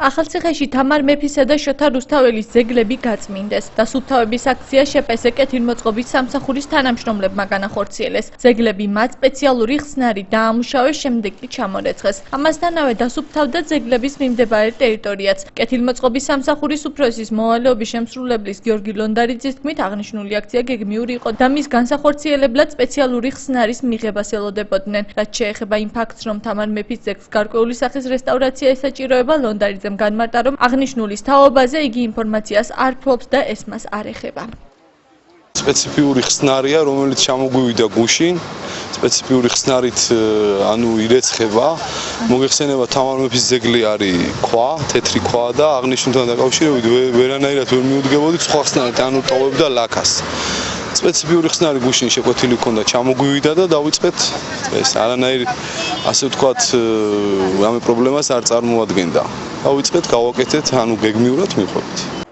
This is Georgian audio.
ახალციხეში თამარ მეფისა და შოთა რუსთაველის ძეგლები გაწმინდეს. დასუფთავების აქცია შეპესე კეთილმოწყობის სამსახურის თანამშრომლებმა განახორციელეს. ძეგლები მათ სპეციალური ხსნარით დაამუშავეს, შემდეგ კი ჩამორეცხეს. ამასთანავე დასუფთავდა ძეგლების მიმდებარე ტერიტორიაც. კეთილმოწყობის სამსახურის უფროსის მოვალეობის შემსრულებლის გიორგი ლონდარიძის თქმით, აღნიშნული აქცია გეგმიური იყო და მის განსახორციელებლად სპეციალური ხსნარის მიღებას ელოდებოდნენ. რაც შეეხება იმ ფაქტს, რომ თამარ მეფის ძეგლს გარკვეული სახის რესტავრაცია ესაჭიროება, ლონდარიძემ განმარტა, რომ აღნიშნულის თაობაზე იგი ინფორმაციას არ ფლობს და ეს მას არ ეხება. სპეციფიური ხსნარია, რომელიც ჩამოგვივიდა გუშინ, სპეციფიური ხსნარით ირეცხება. მოგეხსენება თამარ მეფის ძეგლი არის ქვა, თეთრი ქვა და აღნიშნულთან დაკავშირებით ვერანაირად ვერ მიუდგებოდით სხვა ხსნარით, ტოვებდა ლაქას. სპეციფიური ხსნარი გუშინ შეკვეთილი ჰქონდა, ჩამოგვივიდა და დავიწყეთ ეს არანაირი ასე ვთქვათ რამე პრობლემას არ წარმოადგენდა. დავიწყეთ გავაკეთეთ, გეგმიურად მივხვდით.